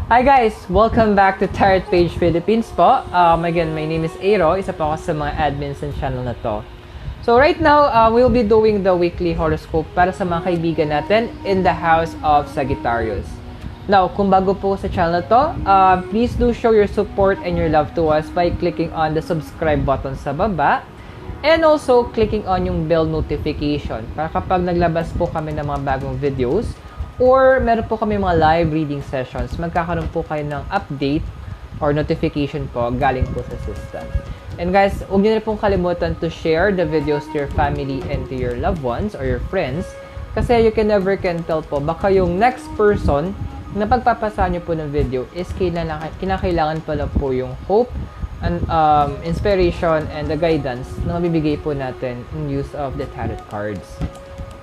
Hi guys! Welcome back to Tarot Page Philippines po. Again, my name is Aero. Isa po ako sa mga admins ng channel na to. So right now, we'll be doing the weekly horoscope para sa mga kaibigan natin in the house of Sagittarius. Now, kung bago po sa channel na to, please do show your support and your love to us by clicking on the subscribe button sa baba and also clicking on yung bell notification para kapag naglabas po kami ng mga bagong videos or meron po kami mga live reading sessions, magkakaroon po kayo ng update or notification po galing po sa system. And guys, huwag niyo na pong kalimutan to share the videos to your family and to your loved ones or your friends kasi you can never can tell po, baka yung next person na pagpapasahan niyo po ng video is kinakailangan pala po yung hope and inspiration and the guidance na mabibigay po natin in use of the tarot cards.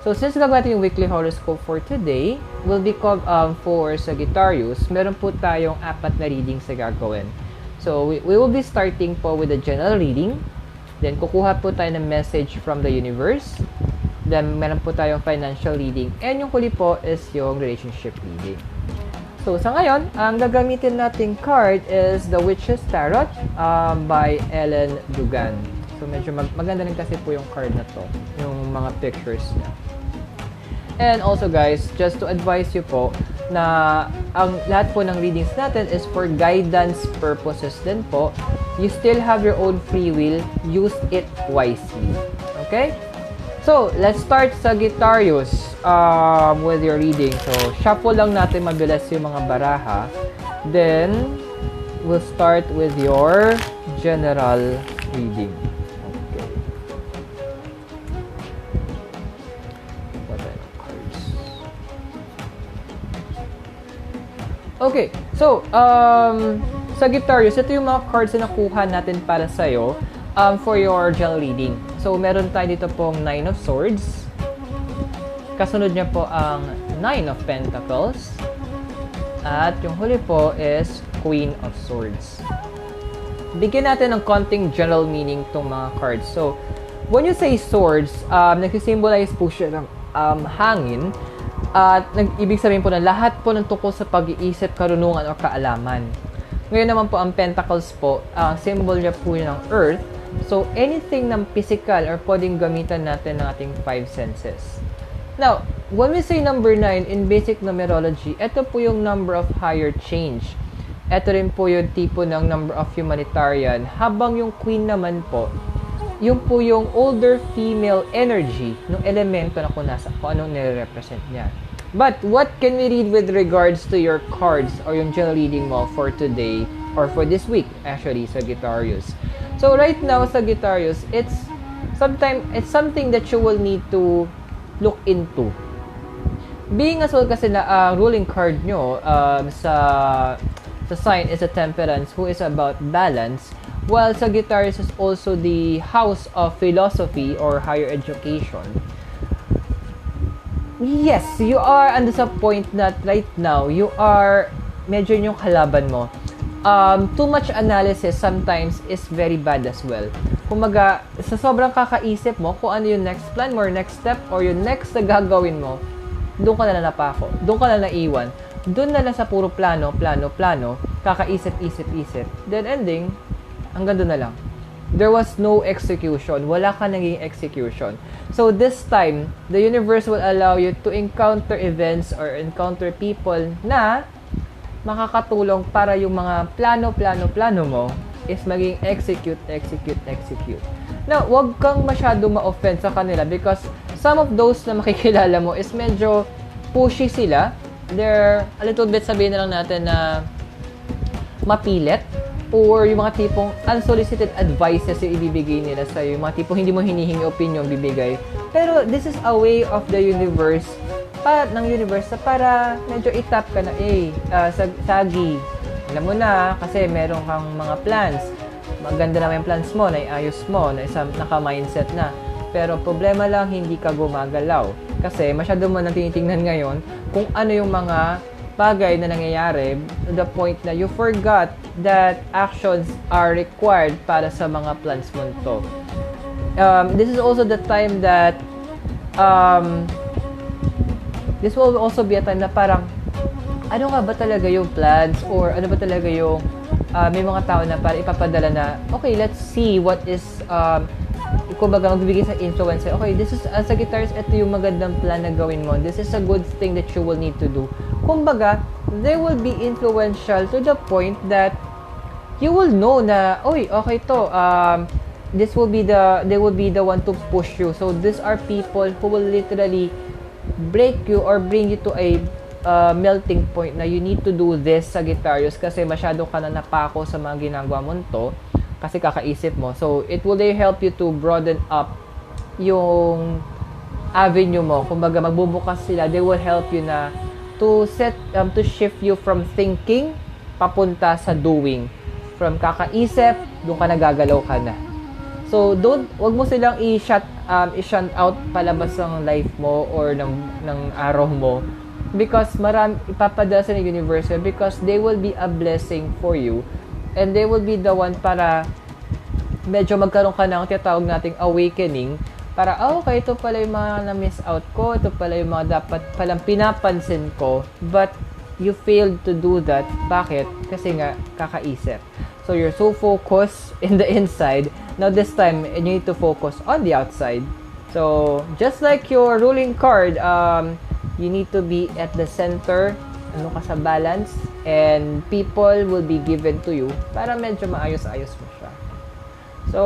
So, since gagawin natin yung weekly horoscope for today, will be for Sagittarius, meron po tayong 4 na readings na gagawin. So, we will be starting po with a general reading. Then, kukuha po tayo ng message from the universe. Then, meron po tayong financial reading. And yung huli po is yung relationship reading. So, sa ngayon, ang gagamitin nating card is The Witch's Tarot by Ellen Dugan. So, medyo maganda rin kasi po yung card na to, yung mga pictures niya. And also guys, just to advise you po na ang lahat po ng readings natin is for guidance purposes din po. You still have your own free will. Use it wisely. Okay? So, let's start Sagittarius with your reading. So, shuffle lang natin mabilis yung mga baraha. Then, we'll start with your general reading. Okay, so, Sagittarius, ito yung mga cards na nakuha natin para sa'yo for your general reading. So, meron tayo dito pong 9 of Swords. Kasunod niya po ang 9 of Pentacles. At yung huli po is Queen of Swords. Bigyan natin ng konting general meaning itong mga cards. So, when you say swords, nagsisymbolize po siya ng hangin. At ibig sabihin po na lahat po ng tungkol sa pag-iisip, karunungan, o kaalaman. Ngayon naman po, ang Pentacles po, symbol niya po ng Earth. So, anything ng physical or pwedeng gamitan natin ng ating 5 senses. Now, when we say number 9 in basic numerology, ito po yung number of higher change. Ito rin po yung tipo ng number of humanitarian. Habang yung Queen naman po, yung po yung older female energy ng elemento na kung anong nire-represent niya. But what can we read with regards to your cards or yung general reading mo for today or for this week, actually, Sagittarius? So right now, Sagittarius, it's something that you will need to look into. Being as well kasi na ruling card nyo sa sign is a Temperance, who is about balance, while Sagittarius is also the house of philosophy or higher education. Yes, you are under sa point that right now, you are medyo yung kalaban mo. Too much analysis sometimes is very bad as well. Kumaga, sa sobrang kakaisip mo kung ano yung next plan mo or next step or yung next na gagawin mo, doon ka na napako, doon ka na naiwan. Doon na lang sa puro plano, kakaisip, isip. Then ending, hanggang doon na lang. There was no execution. Wala ka naging execution. So this time, the universe will allow you to encounter events or encounter people na makakatulong para yung mga plano mo is maging execute. Now, wag kang masyado ma-offend sa kanila because some of those na makikilala mo is medyo pushy sila. They're a little bit, sabihin na lang natin na mapilit. Or yung mga tipong unsolicited advices yung ibibigay nila sa'yo. Yung mga tipong hindi mo hinihingi opinion bibigay. Pero this is a way of the universe, para medyo itap ka na, Sagi, alam mo na, kasi meron kang mga plans. Maganda naman yung plans mo, naiayos mo, naka-mindset na. Pero problema lang, hindi ka gumagalaw. Kasi masyado mo nang tinitingnan ngayon kung ano yung mga bagay na nangyayari to the point na you forgot that actions are required para sa mga plans mo to. This is also the time that this will also be a time na parang ano nga ba talaga yung plans or ano ba talaga yung may mga tao na para ipapadala na, okay, let's see what is, kumbaga magbibigay sa influence. Okay, this is, as a Sagittarius, ito yung magandang plan na gawin mo. This is a good thing that you will need to do. Kumbaga, they will be influential to the point that you will know na, oy, okay to, they will be the one to push you. So, these are people who will literally break you or bring you to a melting point na you need to do this, Sagittarius, kasi masyado ka na napako sa mga ginagawa mo to kasi kakaisip mo. So, it will help you to broaden up yung avenue mo. Kumbaga, magbubukas sila. They will help you na to shift you from thinking papunta sa doing. From kakaisip, doon ka nagagalaw ka na. So, wag mo silang i-shut out palabas ng life mo or ng araw mo. Because ipapadala sa universe because they will be a blessing for you and they will be the one para medyo magkaroon ka ng tinatawag nating awakening para okay, ito pala yung mga na-miss out ko, ito pala yung mga dapat palang pinapansin ko, but you failed to do that. Bakit? Kasi nga kakaisip. So you're so focused in the inside. Now this time you need to focus on the outside. So just like your ruling card, you need to be at the center, ano ka sa balance, and people will be given to you para medyo maayos-ayos mo siya. So,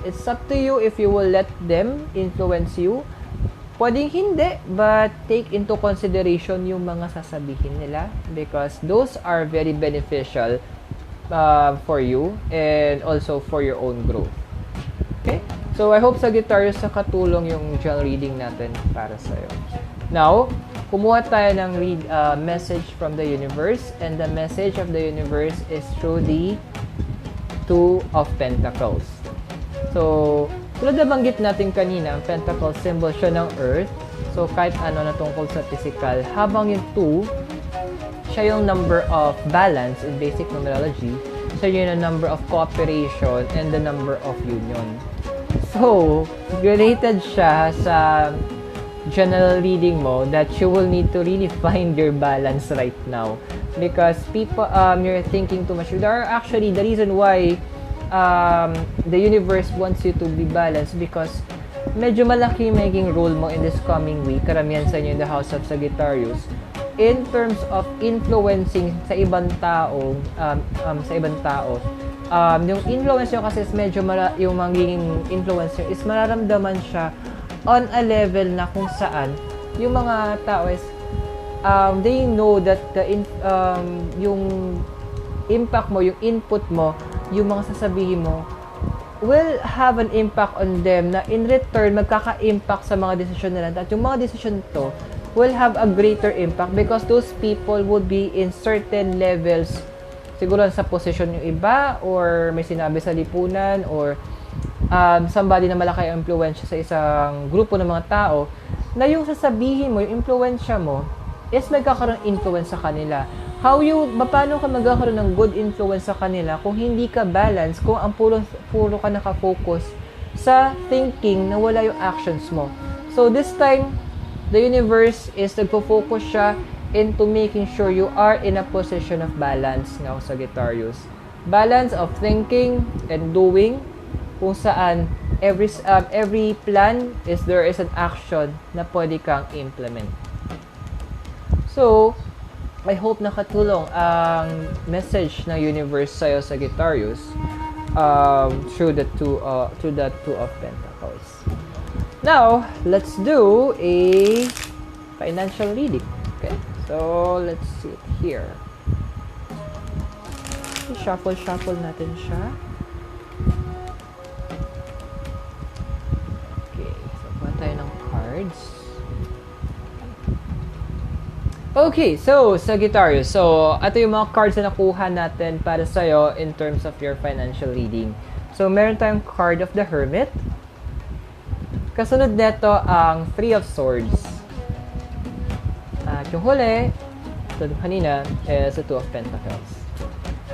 it's up to you if you will let them influence you. Pwedeng hindi, but take into consideration yung mga sasabihin nila because those are very beneficial for you and also for your own growth. Okay? So, I hope Sagittarius nakatulong yung general reading natin para sa'yo. Now, kumuha tayo ng message from the universe and the message of the universe is through the Two of Pentacles. So, tulad na banggit natin kanina, ang Pentacle symbol siya ng Earth. So, kahit ano na tungkol sa physical, habang yung 2, siya yung number of balance in basic numerology. So, yun yung number of cooperation and the number of union. So, related siya sa general reading mo that you will need to really find your balance right now because people you're thinking too much. There are actually the reason why the universe wants you to be balanced because medyo malaki maging role mo in this coming week, karamihan sa inyo in the house of Sagittarius, in terms of influencing sa ibang tao, yung influence nyo kasi is medyo yung magiging influence nyo is mararamdaman siya on a level na kung saan yung mga tao is they know that yung impact mo, yung input mo, yung mga sasabihin mo will have an impact on them na in return magkaka-impact sa mga desisyon nila at yung mga desisyon to will have a greater impact because those people would be in certain levels siguro sa posisyon yung iba or may sinabi sa lipunan or somebody na malaki ang impluwensya sa isang grupo ng mga tao na yung sasabihin mo, yung impluwensya mo is magkakaroon influence sa kanila. Paano ka magkakaroon ng good influence sa kanila kung hindi ka balance, kung ang puro ka nakafocus sa thinking na wala yung actions mo. So this time, the universe is nagpo-focus siya into making sure you are in a position of balance now, Sagittarius. Balance of thinking and doing, kung saan every plan there is an action na pwede kang implement. So, I hope nakatulong ang message ng universe sa'yo, Sagittarius, through the two of Pentacles. Now, let's do a financial reading. Okay, so let's see it here. Shuffle natin siya. Okay, so Sagittarius. So, ito yung mga cards na nakuha natin para sa'yo in terms of your financial reading. So, meron tayong card of the Hermit. Kasunod neto ang Three of Swords. At yung huli, ito kanina, is the Two of Pentacles.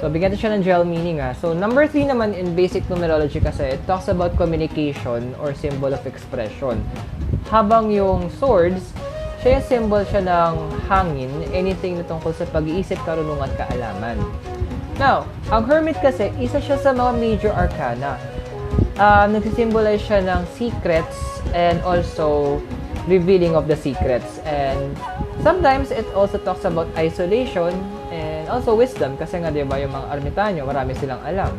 So, bigyan natin siya ng general meaning ha. So, number 3 naman in basic numerology kasi, it talks about communication or symbol of expression. Habang yung swords, Siya yung symbol siya ng hangin, anything na tungkol sa pag-iisip, karunungan, kaalaman. Now, ang Hermit kasi, isa siya sa mga major arcana. Nagsisimbolize siya ng secrets and also revealing of the secrets. And sometimes, it also talks about isolation and also wisdom. Kasi nga, diba, yung mga ermitanyo, marami silang alam.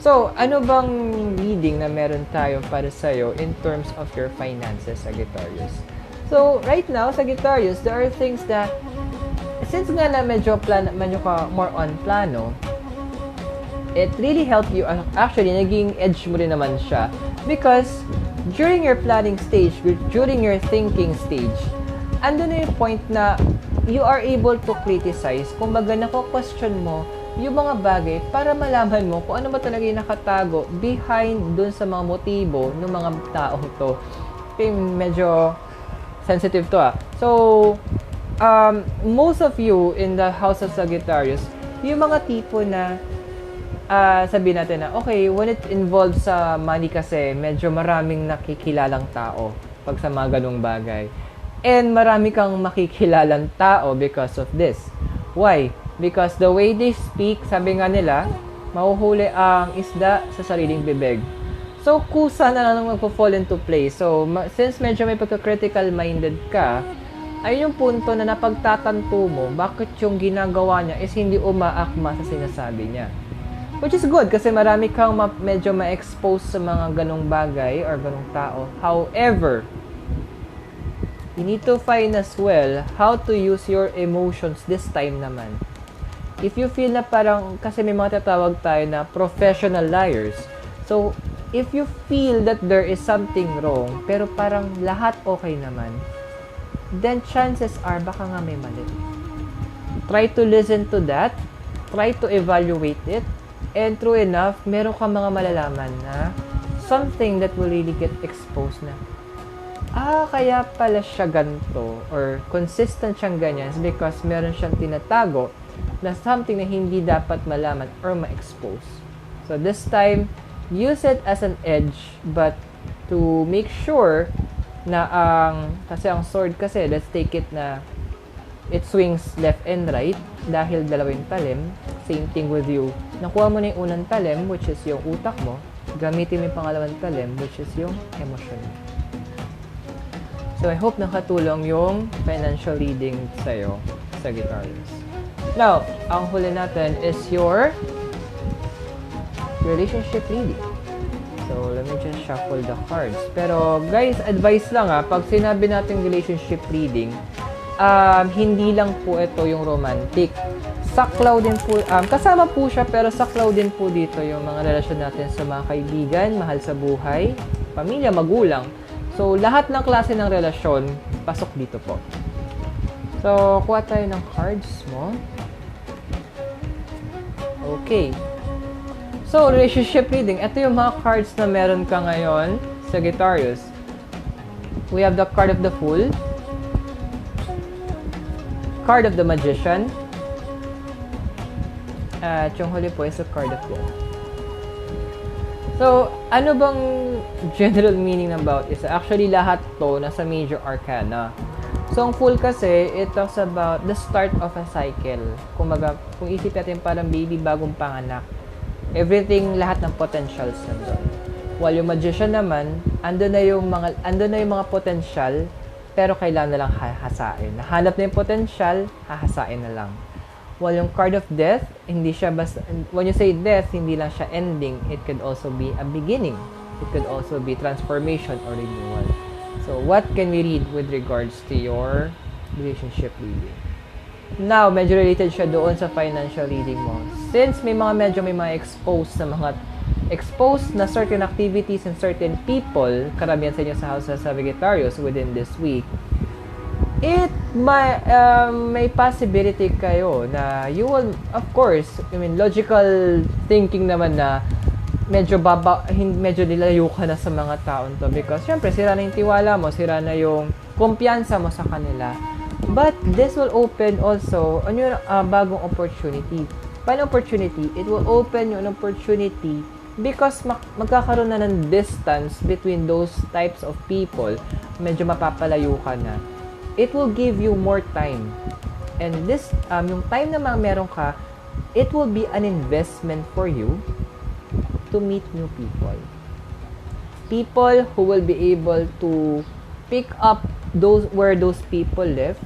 So, ano bang reading na meron tayo para sa'yo in terms of your finances, Sagittarius? So, right now, Sagittarius, there are things that, since nga na medyo ka more on plano, it really helped you. Actually, naging edge mo rin naman siya. Because, during your planning stage, during your thinking stage, andun na yung point na you are able to criticize. Kumbaga, nako-question mo yung mga bagay para malaman mo kung ano ba talaga yung nakatago behind dun sa mga motibo ng mga taong to. Okay, medyo sensitive to So, most of you in the house of Sagittarius, yung mga tipo na sabihin natin na, okay, when it involves sa money kasi, medyo maraming nakikilalang tao pag sa mga ganung bagay. And marami kang makikilalang tao because of this. Why? Because the way they speak, sabi nga nila, mahuhuli ang isda sa sariling bibig. So, kusa na lang magpo-fall into place. So, since medyo may pagka-critical minded ka, ay yung punto na napagtatanto mo, bakit yung ginagawa niya is hindi umaakma sa sinasabi niya. Which is good kasi marami kang medyo ma-expose sa mga ganong bagay or ganong tao. However, you need to find as well how to use your emotions this time naman. If you feel na parang, kasi may mga tatawag tayo na professional liars. So, if you feel that there is something wrong, pero parang lahat okay naman, then chances are baka nga may mali. Try to listen to that. Try to evaluate it. And true enough, meron kang mga malalaman na something that will really get exposed na, kaya pala siya ganito or consistent siyang ganyan because meron siyang tinatago na something na hindi dapat malaman or ma-expose. So this time, use it as an edge but to make sure na kasi ang sword kasi, let's take it na it swings left and right dahil dalawang talim. Same thing with you. Nakuha mo na yung unang talim, which is yung utak mo. Gamitin mo yung pangalawang talim, which is yung emosyon mo. So, I hope nakatulong yung financial reading sa'yo, Sagittarius. Now, ang huli natin is your relationship reading. So, let me just shuffle the cards. Pero, guys, advice lang pag sinabi natin relationship reading, hindi lang po ito yung romantic. Saklaw din po, kasama po siya, pero saklaw din po dito yung mga relasyon natin sa mga kaibigan, mahal sa buhay, pamilya, magulang. So, lahat ng klase ng relasyon, pasok dito po. So, kuha tayo ng cards mo. Okay. So, relationship reading. Ito yung mga cards na meron ka ngayon, Sagittarius. We have the card of the Fool, card of the Magician, at yung huli po is the card of Death. So, ano bang general meaning ng bawat isa? Actually, lahat to nasa major arcana. So, ang Fool kasi, it talks about the start of a cycle. Kumbaga, kung isip natin parang baby bagong panganak, everything, lahat ng potentials nandun. While yung Magician naman, ando na yung mga potential, pero kailangan na lang hahasain. Nahanap na yung potential, hahasain na lang. While yung card of death, hindi siya basta, when you say death, hindi lang siya ending. It could also be a beginning. It could also be transformation or renewal. So, what can we read with regards to your relationship reading? Now, medyo related siya doon sa financial reading mo. Since may mga exposed na certain activities and certain people, karamihan sa inyo sa house sa Sagittarius within this week, may possibility kayo na you will, of course, logical thinking naman na medyo nilayo ka na sa mga taon to because syempre sira na yung tiwala mo, sira na yung kumpiyansa mo sa kanila. But this will open also ano bagong opportunity. Paano opportunity? It will open yung opportunity because magkakaroon na ng distance between those types of people. Medyo mapapalayo ka na. it will give you more time. And this, yung time na meron ka, it will be an investment for you to meet new people. People who will be able to pick up where those people live,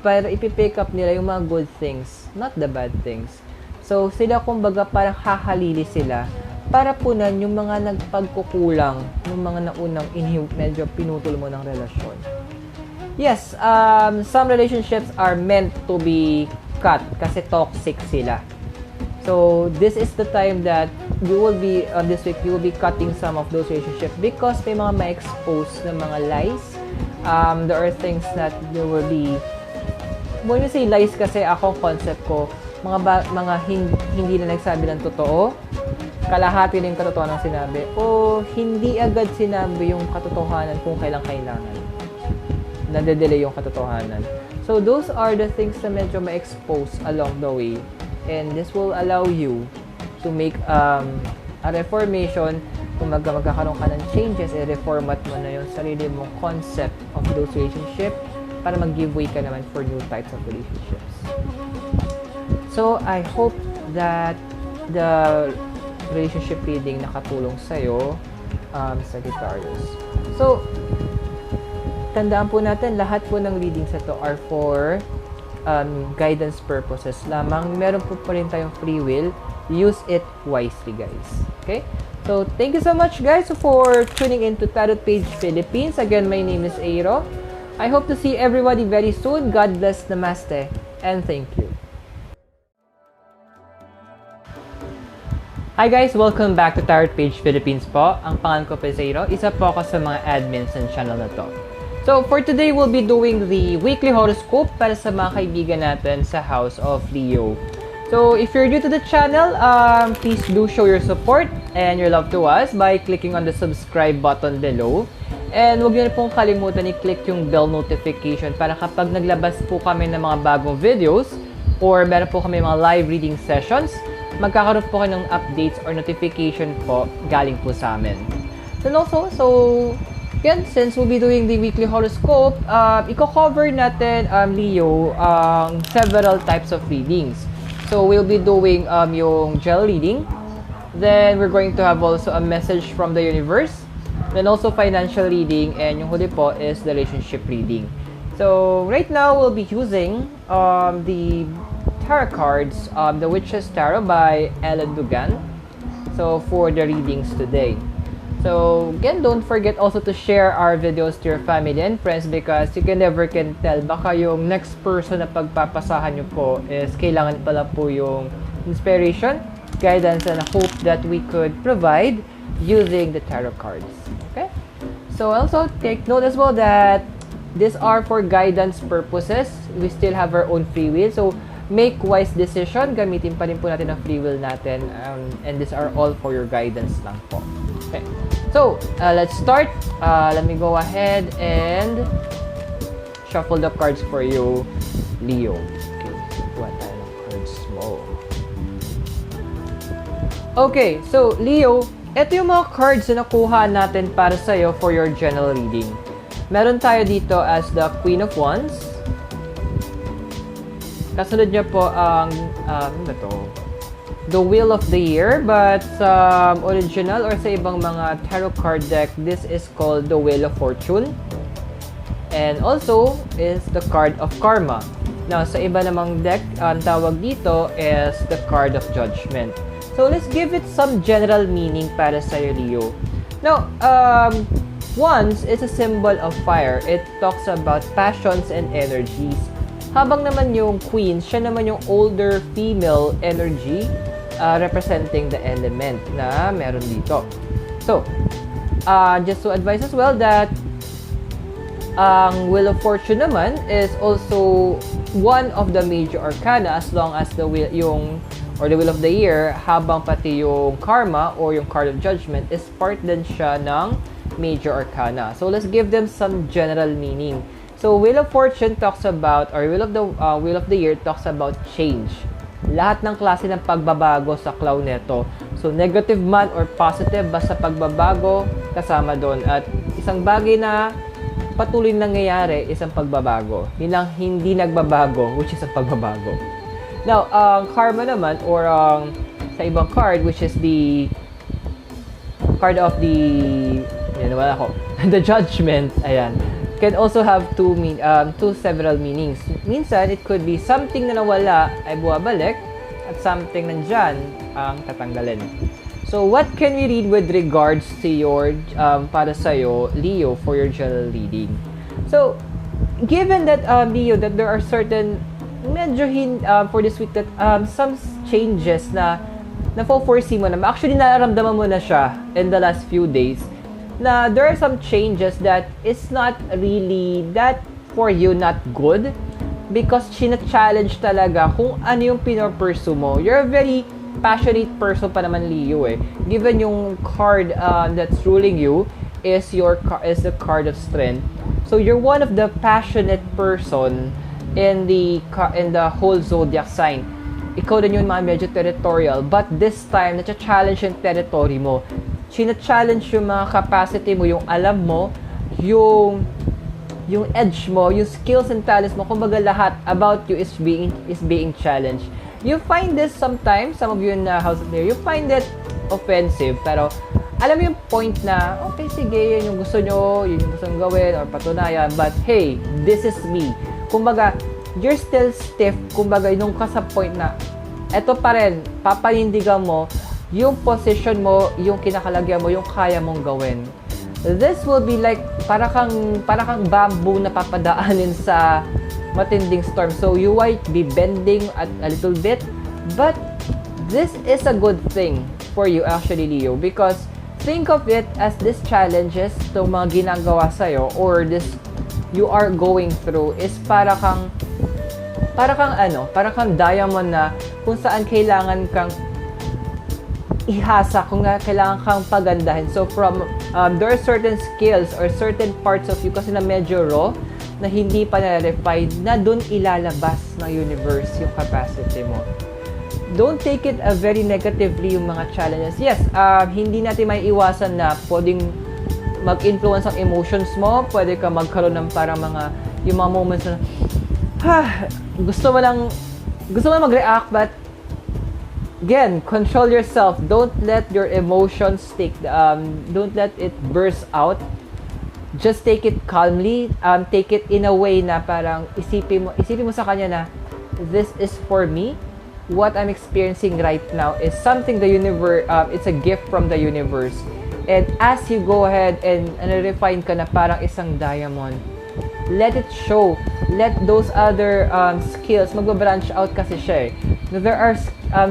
para ipipick up nila yung mga good things, not the bad things. So, sila kumbaga parang hahalili sila para punan yung mga nagpagkukulang, yung mga naunang medyo pinutol mo ng relasyon. Yes, some relationships are meant to be cut kasi toxic sila. So, this is the time that you will be, this week, you will be cutting some of those relationships because may mga ma-expose na mga lies. There are things that you will be, when you say lies kasi ako, concept ko, mga hindi na nagsabi ng totoo, kalahati na yung katotohanan ng sinabi, o hindi agad sinabi yung katotohanan kung kailan kailangan. Nade-delay yung katotohanan. So, those are the things na medyo ma-expose along the way. And this will allow you to make a reformation. Kung magkakaroon ka ng changes, i-reformat mo na yung sarili mong concept of those relationships para mag-give way ka naman for new types of relationships. So, I hope that the relationship reading nakatulong sa'yo, Sagittarius. So, tandaan po natin, lahat po ng readings ito are for guidance purposes lamang. Meron po pa rin tayong free will. Use it wisely, guys. Okay? So, thank you so much, guys, for tuning in to Tarot Page Philippines. Again, my name is Aero. I hope to see everybody very soon. God bless, Namaste, and thank you. Hi guys! Welcome back to Tarot Page Philippines po. Ang pangalan ko po is Aero. Isa po ako sa mga admins ng channel na to. So, for today, we'll be doing the weekly horoscope para sa mga kaibigan natin sa House of Leo. So, if you're new to the channel, please do show your support and your love to us by clicking on the subscribe button below. And huwag niyo na pong kalimutan i-click yung bell notification para kapag naglabas po kami ng mga bagong videos or meron po kami mga live reading sessions, magkakaroon po kayo ng updates or notification po galing po sa amin. And also, yan, since we'll be doing the weekly horoscope, i-cover natin, Leo, several types of readings. So, we'll be doing yung general reading. Then, we're going to have also a message from the universe. Then, also financial reading. And yung huli po is the relationship reading. So, right now, we'll be using the tarot cards, the Witch's Tarot by Ellen Dugan. So, for the readings today. So, again, don't forget also to share our videos to your family and friends because you can never tell. Baka yung next person na pagpapasahan nyo po is kailangan pala po yung inspiration, guidance, and hope that we could provide using the tarot cards. Okay? So, also take note as well that these are for guidance purposes. We still have our own free will. So, make wise decision. Gamitin pa rin po natin ang free will natin. And these are all for your guidance lang po. Okay. So, let's start. Let me go ahead and shuffle the cards for you, Leo. Okay, kuha tayo ng cards mo. Okay, so Leo, ito yung mga cards na nakuha natin para sa'yo for your general reading. Meron tayo dito as the Queen of Wands. Kasunod niya po ang, the Wheel of the Year, but sa original or sa ibang mga tarot card deck, this is called the Wheel of Fortune. And also is the card of Karma. Now, sa iba namang deck, ang tawag dito is the card of Judgment. So, let's give it some general meaning para sa Leo. Now, Wands is a symbol of fire. It talks about passions and energies. Habang naman yung Queen, siya naman yung older female energy representing the element na meron dito. So, just to advise as well that ang Wheel of Fortune naman is also one of the major arcana as long as the Wheel of the Year, habang pati yung Karma or yung Card of Judgment is part din siya ng major arcana. So, let's give them some general meaning. So, Wheel of Fortune talks about, or Wheel of the Year talks about change. Lahat ng klase ng pagbabago sa cloud neto. So, negative man or positive, basta pagbabago kasama doon. At isang bagay na patuloy nangyayari is ang pagbabago. Yun lang hindi nagbabago, which is ang pagbabago. Now, karma naman, or sa ibang card, which is the card of the, wala ako, the judgment, ayan, can also have two several meanings. Minsan, it could be something na nawala ay buwabalik, at something nandyan ang tatanggalin. So, what can we read with regards to your, para sa'yo, Leo, for your general reading? So, given that, Leo, that there are certain, medyo for this week, that some changes na na-foresee mo na, actually, nararamdaman mo na siya in the last few days, na there are some changes that is not really that for you, not good, because china-challenge talaga kung ano yung pino-pursue mo. You're a very passionate person pa naman, Leo, eh. Given yung card that's ruling you is the card of strength. So you're one of the passionate person in the whole zodiac sign. Ikaw din yung mga medyo territorial, but this time na-challenge yung territory mo. China-challenge yung mga capacity mo, yung alam mo, yung edge mo, yung skills and talents mo, kumbaga lahat about you is being challenged. You find this sometimes, some of you in the house of Leo, you find it offensive, pero alam mo yung point na, okay, sige, yun yung gusto nyo, yun yung gusto nyo gawin, or patunayan, but hey, this is me. Kumbaga, you're still stiff, kumbaga, nung ka sa point na, eto pa rin, papanindigan mo, yung position mo, yung kinakalagyan mo, yung kaya mong gawin. This will be like, para kang bamboo na papadaanin sa matinding storm. So, you might be bending a little bit, but this is a good thing for you actually, Leo, because think of it as these challenges, itong mga ginagawa sa'yo, or this you are going through, is para kang diamond na kung saan kailangan kang ihasa, kung kailangan kang pagandahin. So from there are certain skills or certain parts of you kasi na medyo raw, na hindi pa na-refine, na doon ilalabas ng universe yung capacity mo. Don't take it very negatively yung mga challenges. Yes, hindi natin may iwasan na pwedeng mag-influence ang emotions mo, pwede ka magkaroon ng parang yung mga moments na gusto mo mag-react, but again, control yourself. Don't let your emotions don't let it burst out. Just take it calmly. Take it in a way na parang isipin mo sa kanya na this is for me. What I'm experiencing right now is something the universe, it's a gift from the universe. And as you go ahead and refine ka na parang isang diamond, let it show. Let those other skills mag-branch out kasi siya eh. There are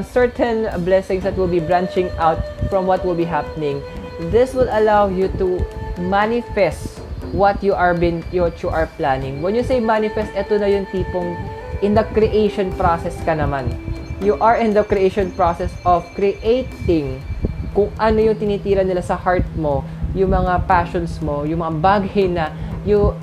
certain blessings that will be branching out from what will be happening. This will allow you to manifest what you are planning. When you say manifest, ito na yung tipong in the creation process ka naman. You are in the creation process of creating kung ano yung tinitira nila sa heart mo, yung mga passions mo, yung mga bagay na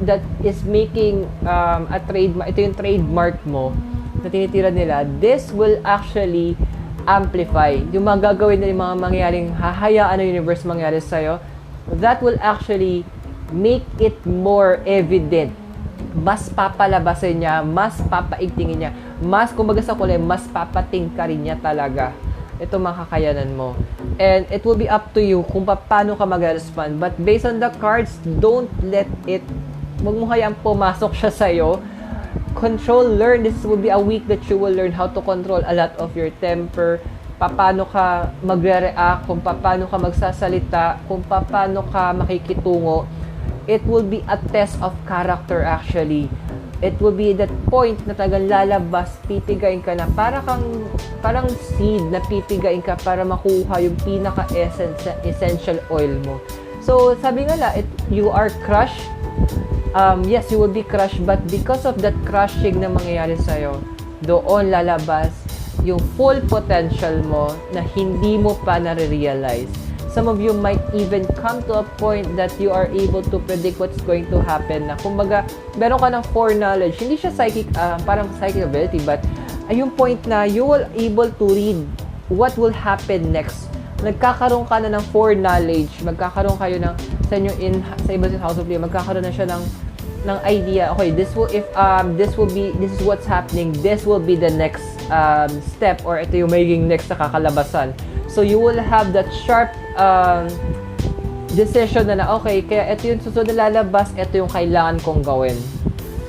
that is making a trademark, ito yung trademark mo na tinitira nila. This will actually amplify yung mga gagawin nila, yung mga mangyaring hahayaan ng universe mangyari sa'yo. That will actually make it more evident. Mas papalabasin niya, mas papaigtingin niya, mas kumbaga sa kulay, mas papatingkarin niya talaga ito mga kakayanan mo. And it will be up to you kung paano ka mag-respond. But based on the cards, don't let it, wag mo hayaan pumasok siya sa'yo. Control, learn. This will be a week that you will learn how to control a lot of your temper, paano ka magre-react, kung paano ka magsasalita, kung paano ka makikitungo. It will be a test of character actually. It will be that point na tagang lalabas, pipigain ka na, parang seed na pipigain ka para makuha yung essential oil mo. So, sabi nga you are crushed. Yes, you will be crushed, but because of that crushing na mangyayari sa'yo, doon lalabas yung full potential mo na hindi mo pa nare-realize. Some of you might even come to a point that you are able to predict what's going to happen. Na kumbaga, meron ka ng foreknowledge. Hindi siya parang psychic ability, but yung point na you will able to read what will happen next. Nagkakaroon ka na ng foreknowledge. Magkakaroon kayo ng, sa iba sa House of Leo, magkakaroon na siya ng ng idea, okay, this is what's happening, this will be the next step, or ito yung magiging next na kakalabasan. So you will have that sharp decision na okay, kaya ito yung susunod na lalabas, ito yung kailangan kong gawin.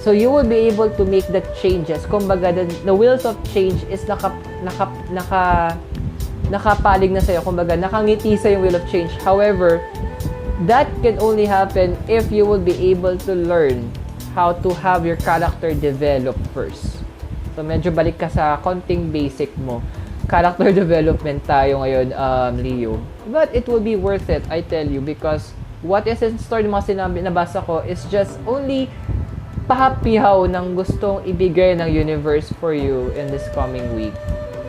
So you will be able to make the changes. Kumbaga, the wheels of change is nakapalig na sa'yo. Kumbaga, nakangiti sa yung wheel of change. However, that can only happen if you will be able to learn how to have your character develop first. So medyo balik ka sa konting basic mo. Character development tayo ngayon, Leo. But it will be worth it, I tell you, because what is in store ng mga sinabi, nabasa ko is just only pahapihaw ng gustong ibigay ng universe for you in this coming week.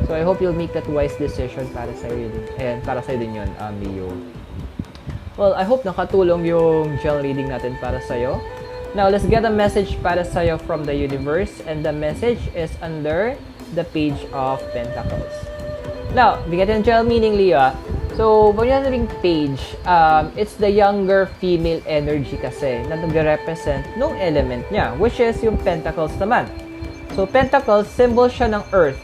So I hope you'll make that wise decision para sa iyo din. And para sa din 'yon, Leo. Well, I hope nakatulong yung gel reading natin para sa iyo. Now, let's get a message para sa iyo from the universe, and the message is under the Page of Pentacles. Now, bigyan natin gel meaning, Leo. So, pag yung page, it's the younger female energy kasi na nag-represent nung element niya, which is yung pentacles naman. So, pentacles, symbol siya ng earth.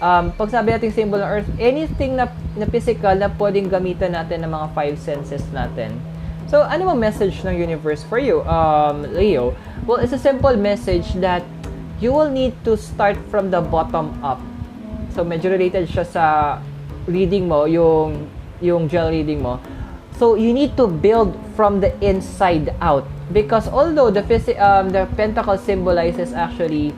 Pag sabi natin symbol ng earth, anything na physical na pwedeng gamitan natin ng mga five senses natin. So, ano bang message ng universe for you, Leo? Well, it's a simple message that you will need to start from the bottom up. So, medyo related siya sa reading mo, yung gel reading mo. So, you need to build from the inside out. Because although the pentacle symbolizes actually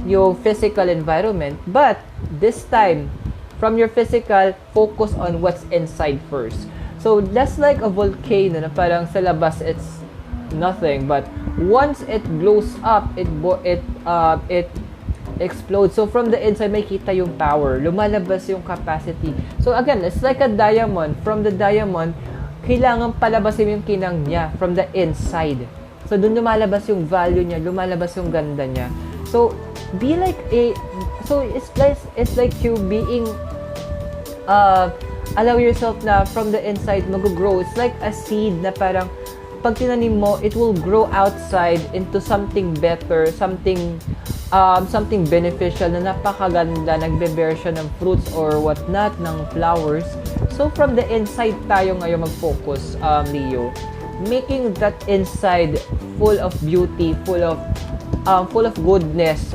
yung physical environment, but this time, from your physical, focus on what's inside first. So, that's like a volcano na parang sa labas, it's nothing. But once it blows up, it explodes. So, from the inside, may kita yung power. Lumalabas yung capacity. So, again, it's like a diamond. From the diamond, kailangan palabasin yung kinang niya from the inside. So, dun lumalabas yung value niya, lumalabas yung ganda niya. So, be like so it's like you being, allow yourself na from the inside, mag-grow. It's like a seed na parang, pag tinanim mo, it will grow outside into something better, something beneficial na napakaganda, nagbe-bear siya ng fruits or whatnot, ng flowers. So, from the inside tayo ngayon mag-focus, Leo. Making that inside full of beauty, full of goodness,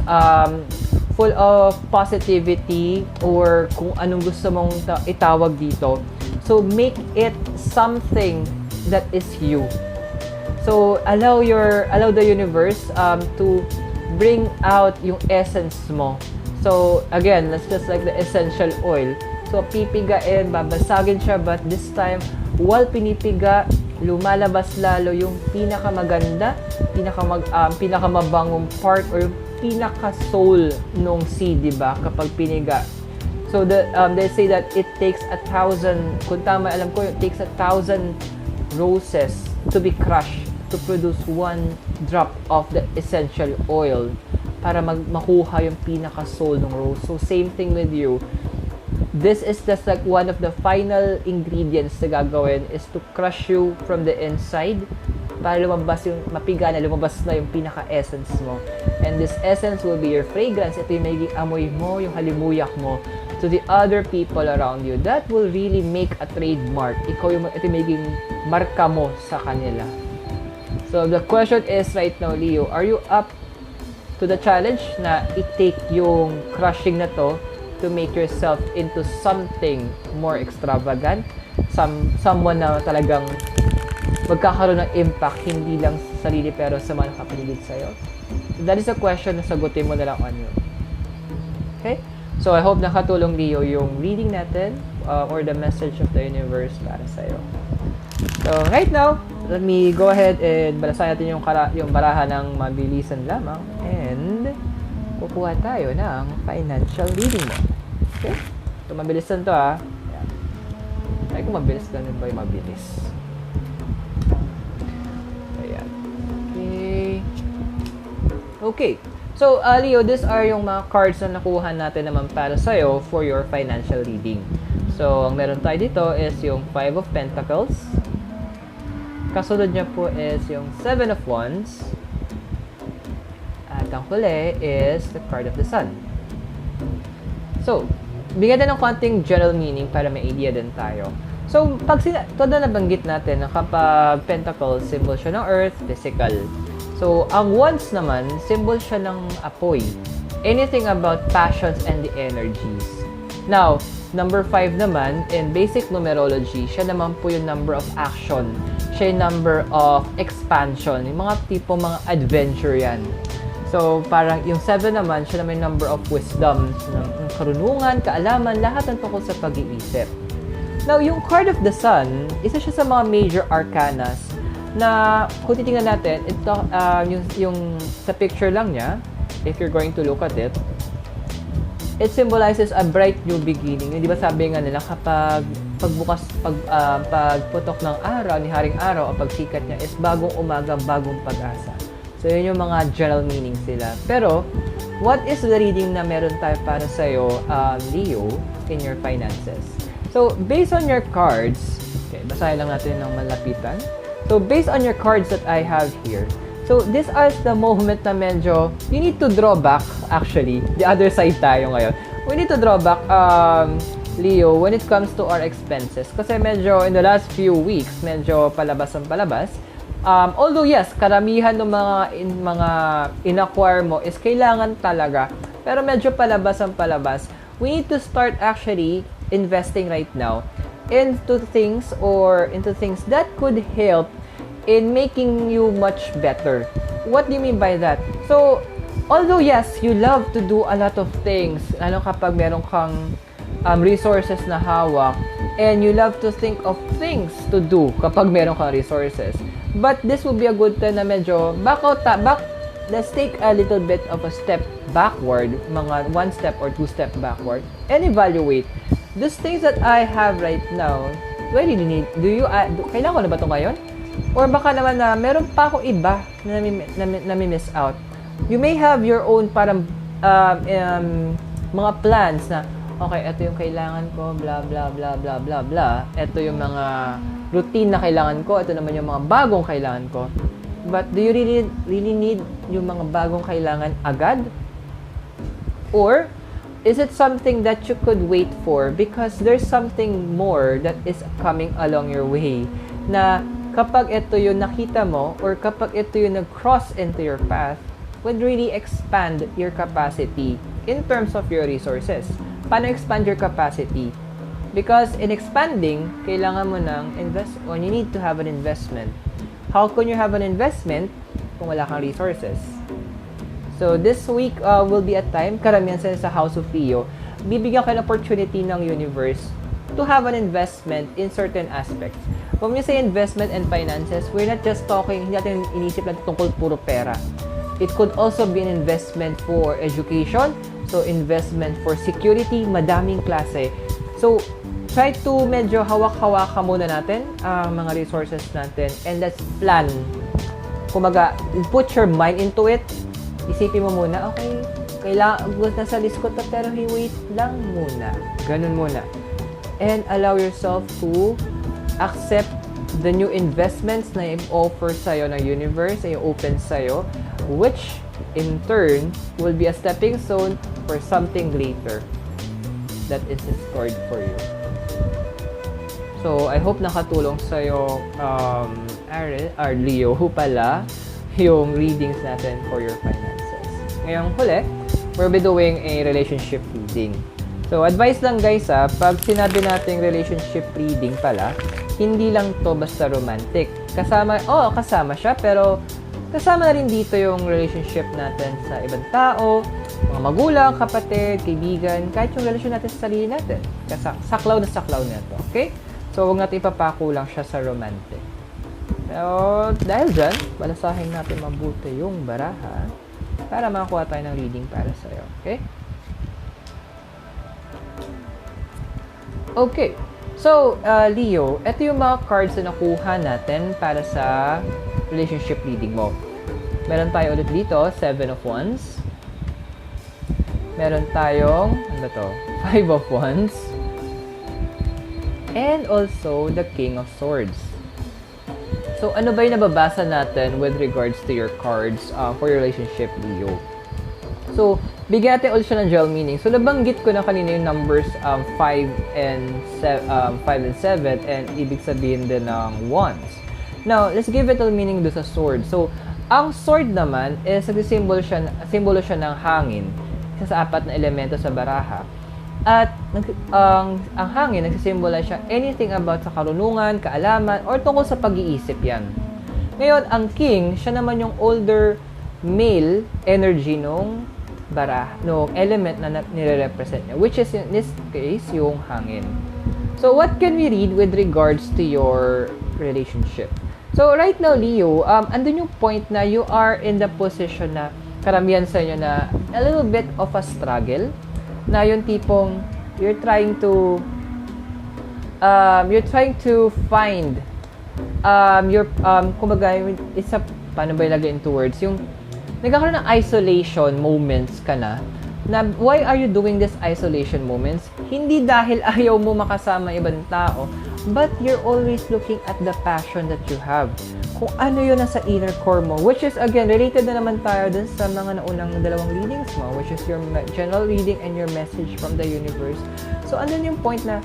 full of positivity, or kung anong gusto mong itawag dito. So, make it something that is you. So, allow the universe to bring out yung essence mo. So, again, that's just like the essential oil. So, pipigain, babasagin siya, but this time, while pinipiga, lumalabas lalo yung pinakamaganda, pinakamabangong part, or yung pinaka-soul nung seed, diba? Kapag piniga. So, they say that it takes 1,000, kung tama alam ko, it takes 1,000 roses to be crushed to produce one drop of the essential oil para makuha yung pinaka-soul ng rose. So, same thing with you. This is just like one of the final ingredients na gagawin is to crush you from the inside para lumabas yung mapiga na, lumabas na yung pinaka-essence mo. And this essence will be your fragrance. Ito yung magiging amoy mo, yung halimuyak mo to the other people around you. That will really make a trademark. Ito yung magiging marka mo sa kanila. So, the question is right now, Leo, are you up to the challenge na i-take yung crushing na to make yourself into something more extravagant? Someone na talagang magkakaroon ng impact, hindi lang sa sarili pero sa mga nakapaligid sa'yo? So, that is a question na sagutin mo na lang on yun. Okay? So, I hope nakatulong, Leo, yung reading natin or the message of the universe para sa'yo. So, right now, let me go ahead and balasahin natin yung baraha ng mabilisan lamang, and kukuha tayo ng financial reading mo. Okay? So, mabilisan to, ha. Ayan. Ay, kung mabilis, ganun ba yung mabilis? Ayan. Okay. Okay. So, Leo, these are yung mga cards na nakuha natin naman para sa'yo for your financial reading. So, ang meron tayo dito is yung 5 of Pentacles. Kasunod niya po is yung 7 of Wands. ang huli is the card of the Sun. So, bigyan din ng konting general meaning para may idea din tayo. So, pag todo nabanggit natin na kapag Pentacles, symbol siya ng Earth, physical. So, ang Wands naman, symbol siya ng apoy. Anything about passions and the energies. Now, number 5 naman, in basic numerology, siya naman po yung number of action. Siya yung number of expansion. Yung mga tipo, mga adventure yan. So, parang yung 7 naman, siya naman yung number of wisdom. Ng karunungan, kaalaman, lahat ng tungkol sa pag-iisip. Now, yung card of the Sun, isa siya sa mga major arcanas na kung titingnan natin, ito, yung sa picture lang niya, if you're going to look at it, it symbolizes a bright new beginning. Hindi ba sabi nga nila kapag pagputok ng araw, ni Haring Araw, o pagsikat niya is bagong umaga, bagong pag-asa. So, yun yung mga general meaning sila. Pero, what is the reading na meron tayo para sa'yo, Leo, in your finances? So, based on your cards, okay, basahin lang natin ng malapitan. So, based on your cards that I have here, so, this is the moment na medyo, you need to draw back, actually. The other side tayo ngayon. We need to draw back, Leo, when it comes to our expenses. Kasi medyo, in the last few weeks, medyo palabas ang palabas. Although, yes, karamihan ng mga in-acquire mo is kailangan talaga. Pero medyo palabas ang palabas. We need to start actually investing right now into things that could help in making you much better. What do you mean by that? So, although yes, you love to do a lot of things, lalo kapag meron kang resources na hawak, and you love to think of things to do kapag meron kang resources. But this would be a good time na medyo let's take a little bit of a step backward, mga 1 step or 2 step backward, and evaluate these things that I have right now. Do I really need? Kailangan ko na ba ito ngayon? Or baka naman na meron pa akong iba na nami-miss out. You may have your own parang mga plans na, okay, ito yung kailangan ko, blah, blah, blah, blah, blah, blah. Ito yung mga routine na kailangan ko. Ito naman yung mga bagong kailangan ko. But do you really need yung mga bagong kailangan agad? Or is it something that you could wait for because there's something more that is coming along your way na kapag ito yung nakita mo or kapag ito yung nag-cross into your path, would really expand your capacity in terms of your resources. Paano expand your capacity? Because in expanding, kailangan mo ng you need to have an investment. How can you have an investment kung wala kang resources? So this week will be a time, karamihan sa House of Leo, bibigyan ka ng opportunity ng universe to have an investment in certain aspects. When we say investment and finances, we're not just talking, hindi natin inisip lang tungkol puro pera. It could also be an investment for education, so investment for security, madaming klase. So, try to medyo hawak-hawakan muna natin ang mga resources natin and let's plan. Kumaga, put your mind into it. Isipin mo muna, okay, kailangan, nasa list ko to, pero wait lang muna. Ganun muna. And allow yourself to accept the new investments na i-offer sa'yo ng universe, na i-open sa'yo, which in turn will be a stepping stone for something greater that is stored for you. So, I hope nakatulong sa'yo, Aries, or Leo pala, yung readings natin for your finances. Ngayong huli, we'll be doing a relationship reading. So, advice lang guys pag sinabi nating relationship reading pala, hindi lang to basta romantic. Kasama siya, pero kasama na rin dito yung relationship natin sa ibang tao, mga magulang, kapatid, kaibigan, kahit yung relasyon natin sa sarili natin. Saklaw na to, okay? So, huwag natin ipapako lang siya sa romantic. So, dahil dyan, balasahin natin mabuti yung baraha para makakuha tayo ng reading para sa'yo, okay? Okay. So, Leo, ito yung mga cards na nakuha natin para sa relationship reading mo. Meron tayo ulit dito, 7 of Wands. Meron tayong, ano ba to? 5 of Wands. And also, the King of Swords. So, ano ba yung nababasa natin with regards to your cards for your relationship, Leo? So, bigyan natin ulit siya ng dual meaning. So, nabanggit ko na kanina yung numbers 5 and 7 and ibig sabihin din ng wands. Now, let's give it a meaning do sa sword. So, ang sword naman is simbolo siya ng hangin. Isa sa 4 na elemento sa baraha. At ang hangin, nagsisimbolo siya anything about sa karunungan, kaalaman, or tungkol sa pag-iisip yan. Ngayon, ang king, siya naman yung older male energy nung element na nire-represent niya, which is in this case, yung hangin. So, what can we read with regards to your relationship? So, right now, Leo, andun yung point na you are in the position na karamihan sa inyo na a little bit of a struggle, na yung tipong you're trying to find kumbaga, paano ba ilagay into words? Yung nagkakaroon ng isolation moments ka na why are you doing this isolation moments? Hindi dahil ayaw mo makasama ibang tao, but you're always looking at the passion that you have. Kung ano yun nasa inner core mo, which is, again, related na naman tayo dun sa mga naunang dalawang readings mo, which is your general reading and your message from the universe. So, andun yung point na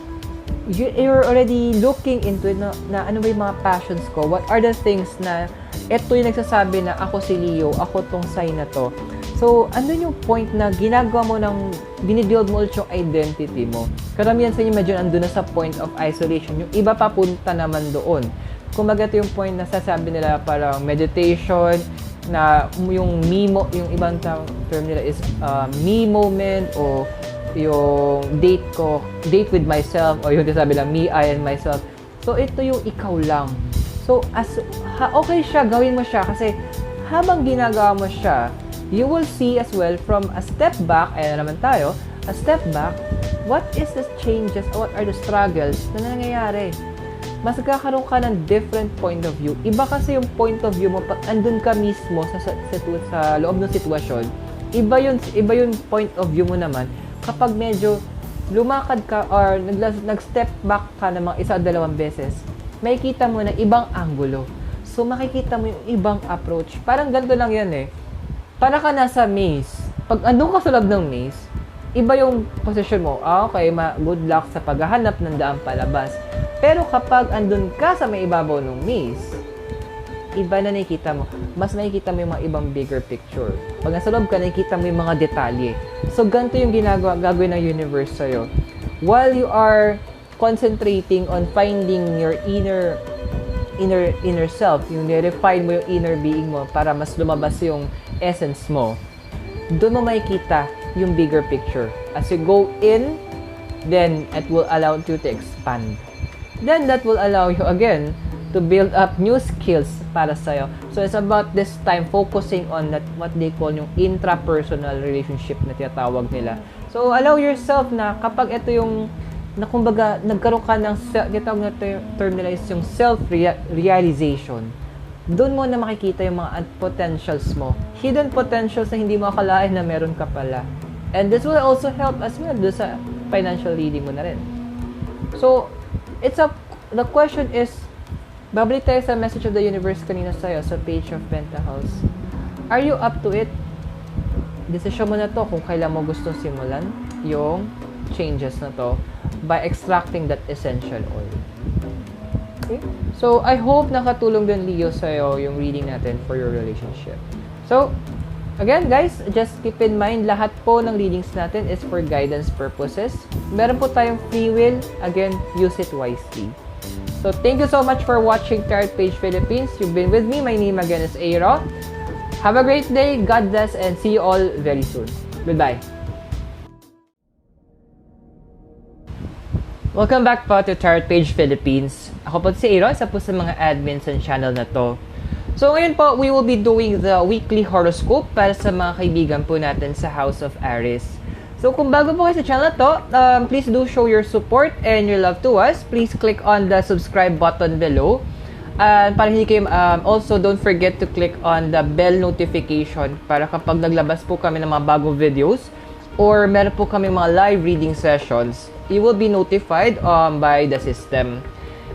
you're already looking into it na ano ba yung mga passions ko? What are the things na ito yung nagsasabi na ako si Leo, ako tong sign na to. So, andun yung point na ginagawa mo binibuild mo ulit yung identity mo. Karamihan sa inyo medyo andun na sa point of isolation. Yung iba papunta naman doon. Kumbaga ito yung point na sasabi nila parang meditation, na yung yung ibang term nila is me moment, o yung date with myself, o yung sabi lang, me, I, and myself. So, ito yung ikaw lang. So, okay siya, gawin mo siya, kasi habang ginagawa mo siya, you will see as well from a step back, ayan naman tayo, a step back, what is the changes, what are the struggles na nangyayari? Mas magkakaroon ka ng different point of view. Iba kasi yung point of view mo, pag andun ka mismo sa loob ng sitwasyon, iba yung point of view mo naman, kapag medyo lumakad ka or nag-step back ka ng mga 1 o 2 beses, makikita mo na ibang angulo. So, makikita mo yung ibang approach. Parang ganito lang yan eh. Para ka nasa maze. Pag andun ka sa loob ng maze, iba yung position mo. Okay, good luck sa paghahanap ng daan palabas. Pero kapag andun ka sa may ibabaw ng maze, iba na nakikita mo. Mas nakikita mo yung mga ibang bigger picture. Pag nasa loob ka, nakikita mo yung mga detalye. So, ganito yung gagawin ng universe sa'yo. While you are concentrating on finding your inner self, yung nire-refine mo yung inner being mo para mas lumabas yung essence mo, doon mo makikita yung bigger picture. As you go in, then it will allow you to expand. Then that will allow you again to build up new skills para sa'yo. So it's about this time focusing on that, what they call yung intrapersonal relationship na tinatawag nila. So allow yourself na kapag ito yung kumbaga nagkaroon ka ng tinatawag na term nila is yung self-realization. Doon mo na makikita yung mga potentials mo. Hidden potentials na hindi mo akalain na meron ka pala. And this will also help as well doon sa financial reading mo na rin. So, the question is, babalik tayo sa message of the universe kanina sa'yo, sa Page of Pentacles. Are you up to it? Desisyon mo na to kung kailan mo gustong simulan yung changes na to by extracting that essential oil. Okay? So, I hope nakatulong din, Leo, sa'yo yung reading natin for your relationship. So, again, guys, just keep in mind, lahat po ng readings natin is for guidance purposes. Meron po tayong free will. Again, use it wisely. So, thank you so much for watching Tarot Page Philippines. You've been with me. My name again is Aero. Have a great day. God bless and see you all very soon. Goodbye. Welcome back po to Tarot Page Philippines. Ako po si Aero, isa po sa mga admins sa channel na to. So ngayon po, we will be doing the weekly horoscope para sa mga kaibigan po natin sa House of Aries. So kung bago po kayo sa channel na to, please do show your support and your love to us. Please click on the subscribe button below. Para hindi kayo, also don't forget to click on the bell notification para kapag naglabas po kami ng mga bagong videos or meron po kami mga live reading sessions, you will be notified by the system.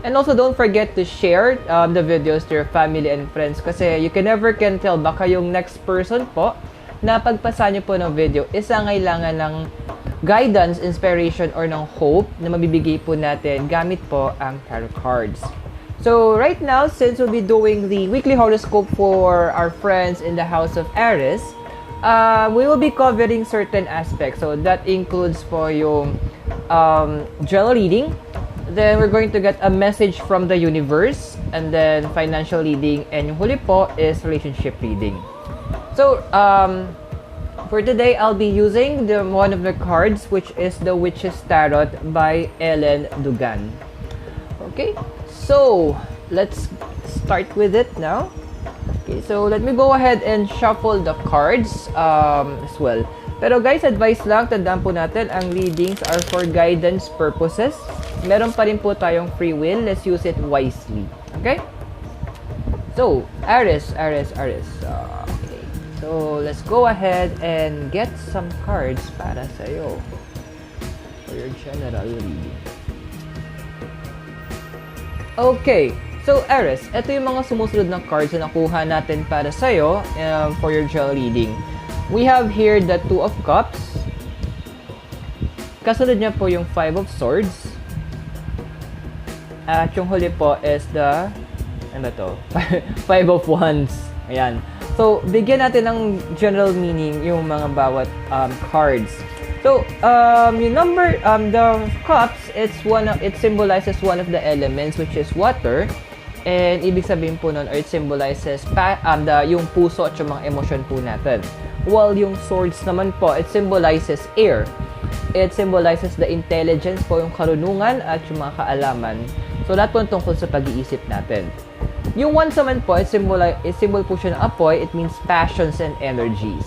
And also, don't forget to share the videos to your family and friends kasi you can never tell, baka yung next person po na pagpasa nyo po ng video is ang kailangan ng guidance, inspiration, or ng hope na mabibigay po natin gamit po ang tarot cards. So, right now, since we'll be doing the weekly horoscope for our friends in the house of Aries, we will be covering certain aspects. So, that includes po yung general reading. Then, we're going to get a message from the universe. And then, financial reading. And yung huli po is relationship reading. So, for today, I'll be using one of the cards, which is the Witch's Tarot by Ellen Dugan. Okay, so let's start with it now. Okay, so let me go ahead and shuffle the cards as well. Pero guys, advice lang, tandaan po natin, ang readings are for guidance purposes. Meron pa rin po tayong free will. Let's use it wisely. Okay? So, Aries. Okay. So, let's go ahead and get some cards para sa'yo for your general reading. Okay. So, Aries, ito yung mga sumusunod na cards na nakuha natin para sa'yo for your general reading. We have here the Two of Cups. Kasunod niya po yung Five of Swords. At yung huli po is the, ano to? Five of Wands. Ayan. So, bigyan natin ng general meaning yung mga bawat cards. So, yung number, the cups, it symbolizes one of the elements, which is water. And ibig sabihin po nun, or it symbolizes yung puso at yung mga emosyon po natin. While yung swords naman po, it symbolizes air. It symbolizes the intelligence po, yung karunungan at yung mga kaalaman. So, lahat po tungkol sa pag-iisip natin. Yung wands naman po, symbol po siya ng apoy. It means passions and energies.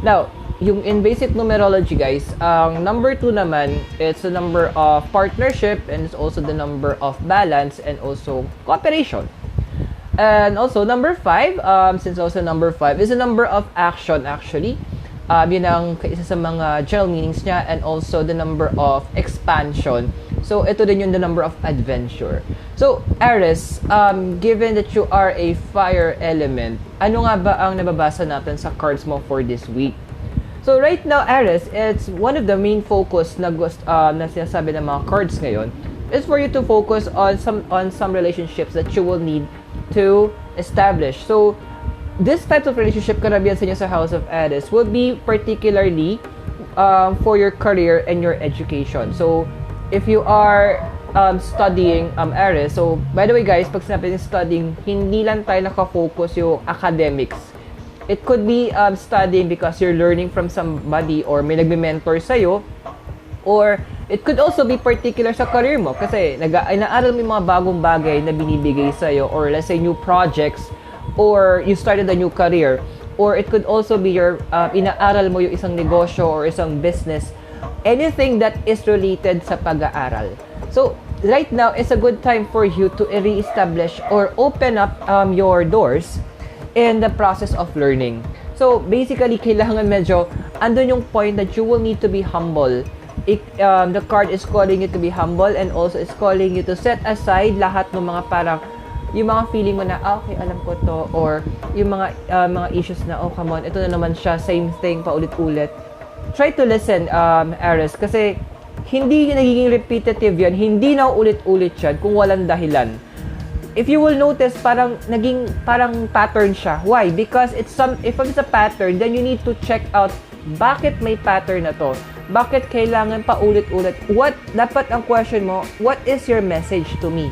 Now, yung in basic numerology, guys, ang number 2 naman, it's the number of partnership and it's also the number of balance and also cooperation. And also, number 5, since also number 5 is a number of action actually. Yun ang isa sa mga general meanings niya, and also the number of expansion. So, ito din yung the number of adventure. So, Aries, given that you are a fire element, ano nga ba ang nababasa natin sa cards mo for this week? So, right now, Aries, it's one of the main focus na sinasabi ng mga cards ngayon is for you to focus on some relationships that you will need to establish. So, this type of relationship, karamihan sa inyo sa House of Aries, will be particularly for your career and your education. So, if you are studying Aries, so, by the way guys, pag sinabi ng studying, hindi lang tayo nakafocus yung academics. It could be studying because you're learning from somebody or may nagme-mentor sa'yo, or it could also be particular sa career mo kasi inaaral mo yung mga bagong bagay na binibigay sa'yo, or let's say new projects, or you started a new career, or it could also be your inaaral mo yung isang negosyo or isang business, anything that is related sa pag-aaral. So right now is a good time for you to re-establish or open up your doors in the process of learning. So basically, kailangan medyo andun yung point that you will need to be humble. The card is calling you to be humble, and also is calling you to set aside lahat ng mga parang yung mga feeling mo na, okay, alam ko to, or yung mga issues na, oh, come on, ito na naman siya, same thing, paulit-ulit. Try to listen, Aries, kasi hindi nagiging repetitive yan, hindi na ulit-ulit yan kung walang dahilan. If you will notice, parang pattern siya. Why? Because if it's a pattern, then you need to check out, bakit may pattern na to? Bakit kailangan paulit-ulit? Dapat ang question mo, what is your message to me?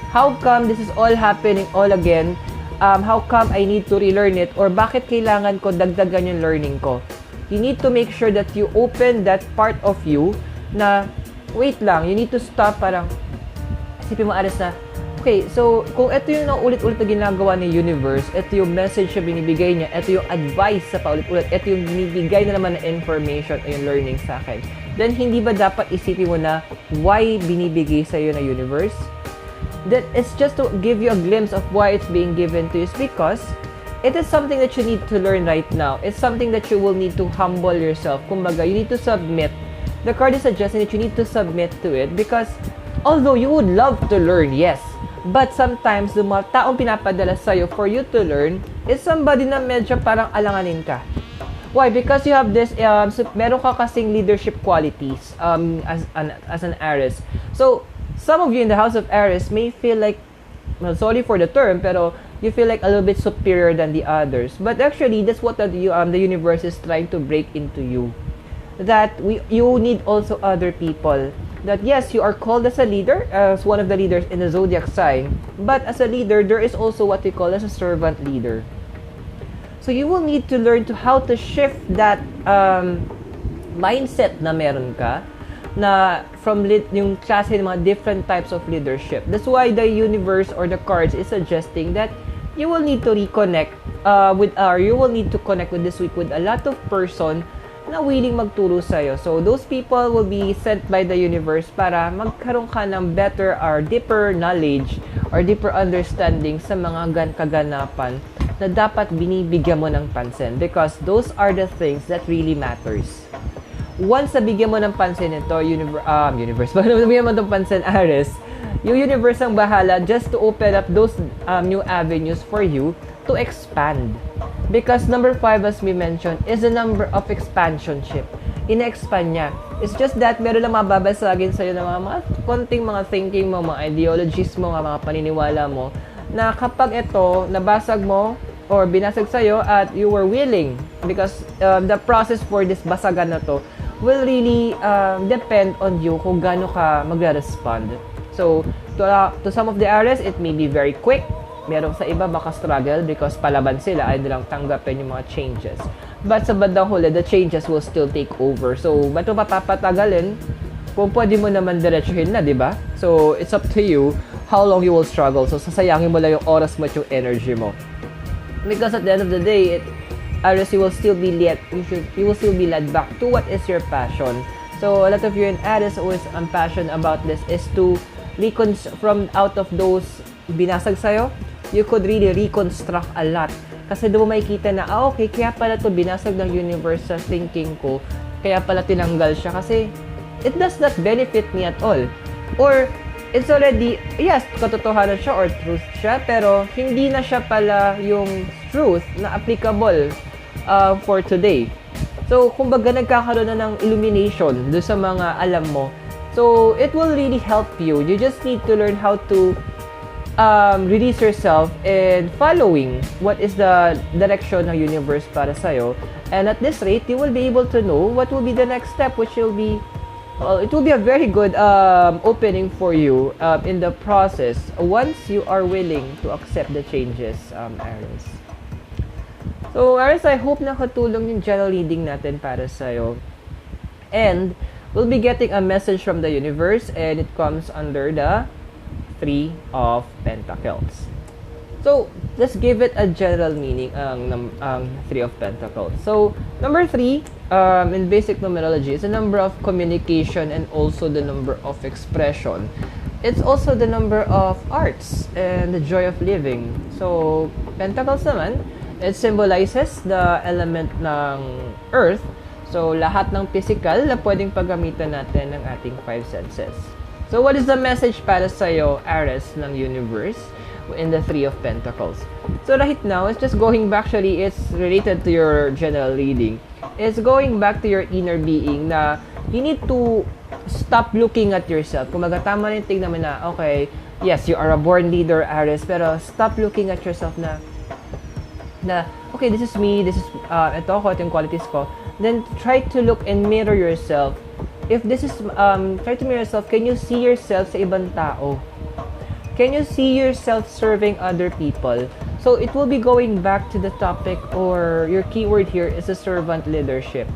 How come this is all happening all again? How come I need to relearn it? Or bakit kailangan ko dagdagan yung learning ko? You need to make sure that you open that part of you na, wait lang, you need to stop, parang, isipin mo, Aries, na, okay, so, kung ito yung ulit-ulit na ginagawa ni universe, ito yung message na binibigay niya, ito yung advice sa paulit-ulit, ito yung binibigay na naman na information o yung learning sa akin, then hindi ba dapat isipin mo na why binibigay sa'yo na universe? That it's just to give you a glimpse of why it's being given to you, because it is something that you need to learn right now. It's something that you will need to humble yourself. Kumbaga, you need to submit. The card is suggesting that you need to submit to it, because although you would love to learn, yes, but sometimes the mga taong pinapadala sa'yo for you to learn is somebody na medyo parang alanganin ka. Why? Because you have this, so meron ka kasing leadership qualities as an Aries. So, some of you in the house of Aries may feel like, well, sorry for the term, pero you feel like a little bit superior than the others. But actually, that's what the universe is trying to break into you. That you need also other people. That yes, you are called as a leader, as one of the leaders in the Zodiac sign. But as a leader, there is also what we call as a servant leader. So you will need to learn to how to shift that mindset na meron ka, na from yung klase ng mga different types of leadership. That's why the universe or the cards is suggesting that you will need to reconnect you will need to connect with this week with a lot of person na willing magturo sa'yo. So, those people will be sent by the universe para magkaroon ka ng better or deeper knowledge or deeper understanding sa mga kaganapan na dapat binibigyan mo ng pansin, because those are the things that really matters. Once na bigyan mo ng pansin ito, universe, bigyan mo ng pansin, Aries, yung universe ang bahala just to open up those new avenues for you to expand. Because number 5, as we mentioned, is a number of expansionship. Ina-expand niya. It's just that meron lang mababasagin sa'yo ng mga konting mga thinking mo, mga ideologies mo, mga paniniwala mo, na kapag ito, nabasag mo, or binasag sa'yo, at you were willing, because the process for this basagan na to will really depend on you kung gaano ka magre-respond. So, to some of the Aries, it may be very quick. Meron sa iba baka struggle because palaban sila, ay nilang tanggapin yung mga changes. But sa bandang huli, the changes will still take over. So, ba't mo papatagalin? Kung pwede mo naman diretsuhin na, di ba? So, it's up to you how long you will struggle. So, sasayangin mo lang yung oras mo at yung energy mo. Because at the end of the day, Aries, you will still be led back to what is your passion. So, a lot of you in Aries who is passionate about this is to from out of those binasag sa'yo, you could really reconstruct a lot. Kasi doon mo makikita na, okay, kaya pala to binasag ng universe sa thinking ko, kaya pala tinanggal siya kasi it does not benefit me at all. Or, it's already, yes, katotohanan siya or truth siya, pero hindi na siya pala yung truth na applicable for today. So, kumbaga nagkakaroon na ng illumination doon sa mga alam mo. So, it will really help you. You just need to learn how to release yourself in following what is the direction ng universe para sa'yo. And at this rate, you will be able to know what will be the next step, which will be, it will be a very good opening for you in the process once you are willing to accept the changes, Aries. So, Aries, I hope nakatulong yung general reading natin para sa'yo. And we'll be getting a message from the universe, and it comes under the 3 of Pentacles. So, let's give it a general meaning ang 3 of Pentacles. So, number 3 in basic numerology is a number of communication and also the number of expression. It's also the number of arts and the joy of living. So, Pentacles naman, it symbolizes the element ng Earth. So, lahat ng physical na pwedeng paggamitan natin ng ating 5 senses. So, what is the message para sa'yo, Aries, ng universe in the 3 of Pentacles? So, right now, it's just going back, actually, it's related to your general reading. It's going back to your inner being na you need to stop looking at yourself. Kung tama na yung tignan mo na, okay, yes, you are a born leader, Aries, pero stop looking at yourself na okay, this is me, this is, ito yung qualities ko. Then, try to look and mirror yourself. If this is, try to mirror yourself, can you see yourself sa ibang tao? Can you see yourself serving other people? So, it will be going back to the topic, or your keyword here is a servant leadership.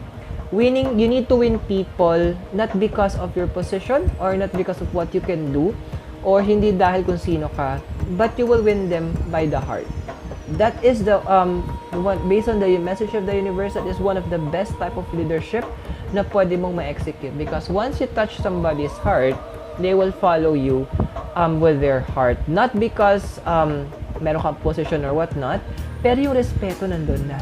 Winning, you need to win people, not because of your position, or not because of what you can do, or hindi dahil kung sino ka, but you will win them by the heart. That is the one, based on the message of the universe, that is one of the best type of leadership na pwede mong ma-execute, because once you touch somebody's heart, they will follow you with their heart, not because meron kang position or whatnot, pero yung respeto nandun na.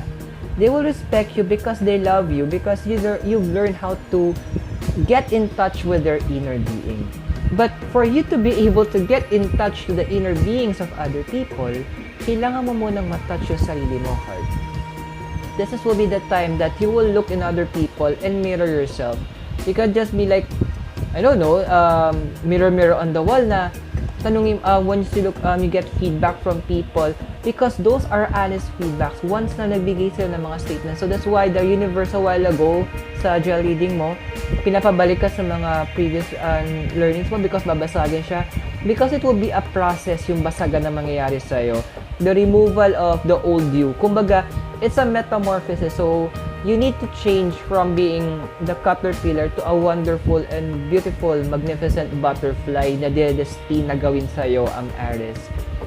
They will respect you because they love you, because you've learned how to get in touch with their inner being. But for you to be able to get in touch to the inner beings of other people, kailangan mo munang matouch yung sarili mo heart. this will be the time that you will look in other people and mirror yourself. You can just be like, I don't know, mirror on the wall na tanungin, once you look, you get feedback from people, because those are honest feedbacks once na nagbigay sila ng mga statements. So that's why the universe a while ago sa gel reading mo, pinapabalik ka sa mga previous learnings mo because babasagin siya, because it will be a process yung basagan na mangyayari sa'yo, the removal of the old you. Kumbaga, it's a metamorphosis. So you need to change from being the caterpillar to a wonderful and beautiful, magnificent butterfly na destined na gawin sa'yo ang Aries.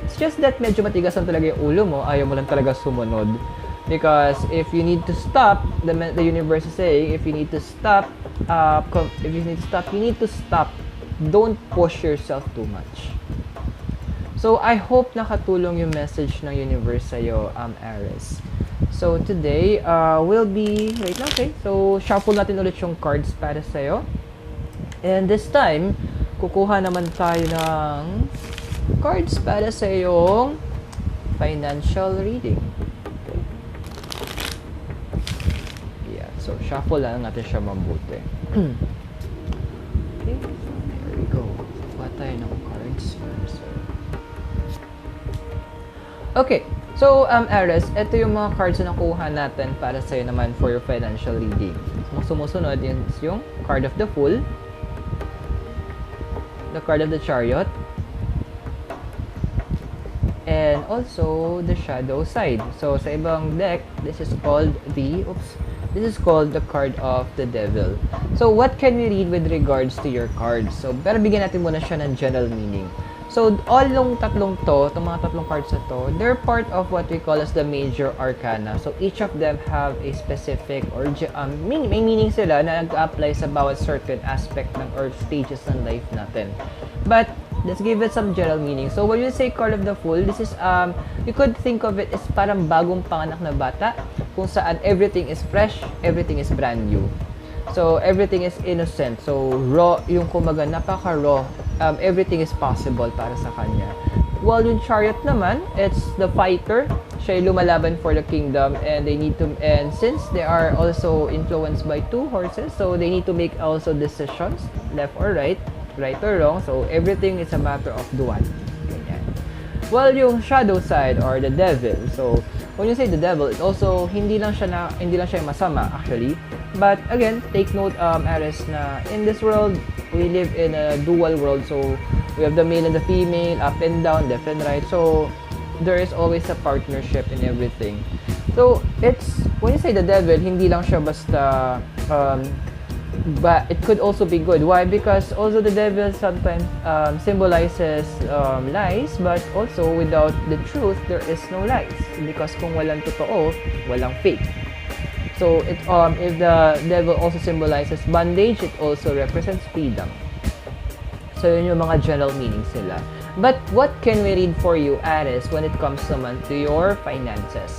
It's just that medyo matigas lang talaga yung ulo mo, ayaw mo lang talaga sumunod. Because if you need to stop, the universe is saying, if you need to stop, you need to stop. Don't push yourself too much. So I hope nakatulong yung message ng universe sa'yo, Aries. So today, we'll be, wait lang, okay. So shuffle natin ulit yung cards para sa'yo. And this time, kukuha naman tayo ng cards para sa iyong financial reading. Okay. Yeah, so shuffle lang natin siya mabuti. Okay, there we go. Kuha tayo ng cards para sa iyo. Okay, so Aries, ito yung mga cards na nakuha natin para sa iyo naman for your financial reading. Sumusunod yung card of the Fool, the card of the Chariot, and also the shadow side. So sa ibang deck, this is called the card of the Devil. So what can we read with regards to your cards? So pero bigyan natin muna siya ng general meaning. So all yung tatlong to, itong mga tatlong cards na to, they're part of what we call as the major arcana. So each of them have a specific or may meaning sila na nag-apply sa bawat certain aspect ng or stages ng life natin. But let's give it some general meaning. So when you say card of the Fool, this is you could think of it as parang bagong panganak na bata kung saan everything is fresh, everything is brand new. So everything is innocent. So raw, yung kumbaga napaka-raw. Everything is possible para sa kanya. While yung Chariot naman, it's the fighter. Siya yung lumalaban for the kingdom, and they need to, and since they are also influenced by two horses, so they need to make also decisions, left or right or wrong. So everything is a matter of duality. Ganyan. Well, yung shadow side or the devil. So when you say the devil, it also hindi lang siya yung masama actually. But again, take note, Aries, na in this world we live in a dual world. So we have the male and the female, up and down, left and right. So there is always a partnership in everything. So it's, when you say the devil, hindi lang siya basta but it could also be good. Why? Because also the devil sometimes symbolizes lies, but also without the truth, there is no lies. Because kung walang totoo, walang fake. So it if the devil also symbolizes bondage, it also represents freedom. So yun yung mga general meanings nila. But what can we read for you, Aries, when it comes naman to your finances?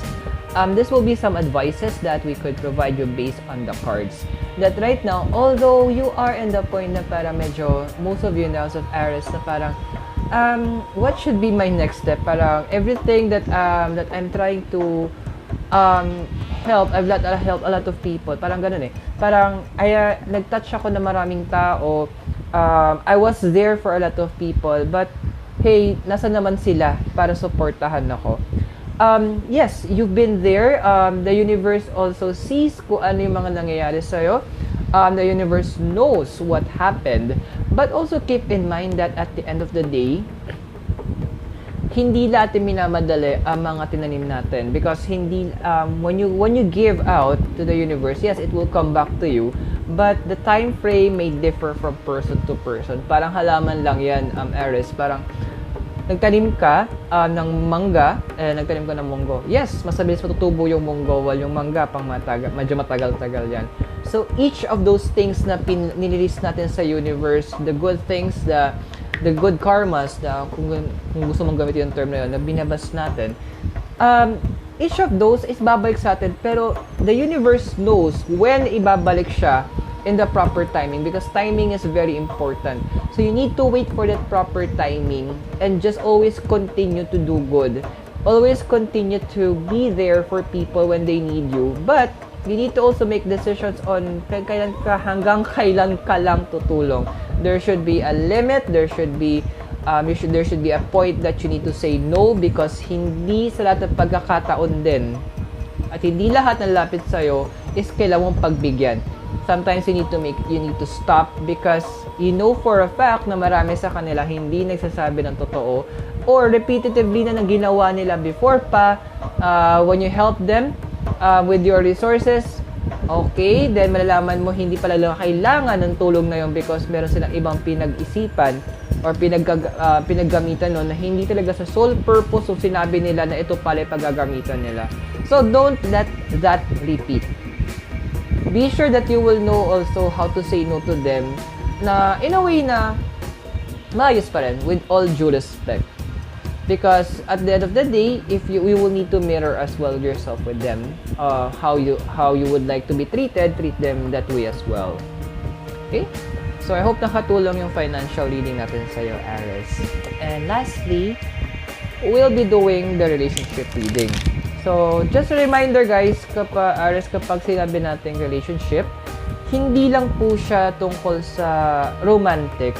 This will be some advices that we could provide you based on the cards. That right now, although you are in the point na parang medyo, most of you in the house of Aries, na parang, what should be my next step? Parang everything that I'm trying to help, I've helped a lot of people. Parang ganun eh. Parang, nag-touch ako na maraming tao. I was there for a lot of people. But, hey, nasa naman sila para supportahan ako? Yes, you've been there. The universe also sees kung ano yung mga nangyayari sa'yo. The universe knows what happened. But also keep in mind that at the end of the day, hindi natin minamadali ang mga tinanim natin, because hindi when you give out to the universe, yes, it will come back to you, but the time frame may differ from person to person. Parang halaman lang yan, Aries. Parang nagtanim ka ng mangga, nagtanim ka ng munggo. Yes, mas mabilis matutubo yung munggo, while yung mangga pang medyo matagal-tagal yan. So each of those things na nililis natin sa universe, the good things, the good karmas, kung gusto mong gamitin yung term na yun, na binabas natin, each of those is babalik sa atin, pero the universe knows when ibabalik siya in the proper timing, because timing is very important. So you need to wait for that proper timing and just always continue to do good. Always continue to be there for people when they need you. But, you need to also make decisions on hanggang kailan ka lang tutulong. There should be a limit, there should be a point that you need to say no, because hindi sa lahat ng pagkakataon din at hindi lahat ng lapit sa'yo is kailangan mong pagbigyan. Sometimes you need to stop because you know for a fact na marami sa kanila hindi nagsasabi ng totoo or repetitively na ginawa nila before pa. When you help them with your resources, okay, then malalaman mo hindi pala lang kailangan ng tulong na yun because meron silang ibang pinag-isipan or pinaggamitan nun na hindi talaga sa sole purpose o sinabi nila na ito pala paggagamitan nila. So, don't let that repeat. Be sure that you will know also how to say no to them na in a way na maayos pa rin with all due respect. Because at the end of the day, you will need to mirror as well yourself with them. How you would like to be treated, treat them that way as well. Okay? So, I hope nakatulong yung financial reading natin sa'yo, Aries. And lastly, we'll be doing the relationship reading. So, just a reminder guys, Aries, kapag sinabi natin relationship, hindi lang po siya tungkol sa romantic.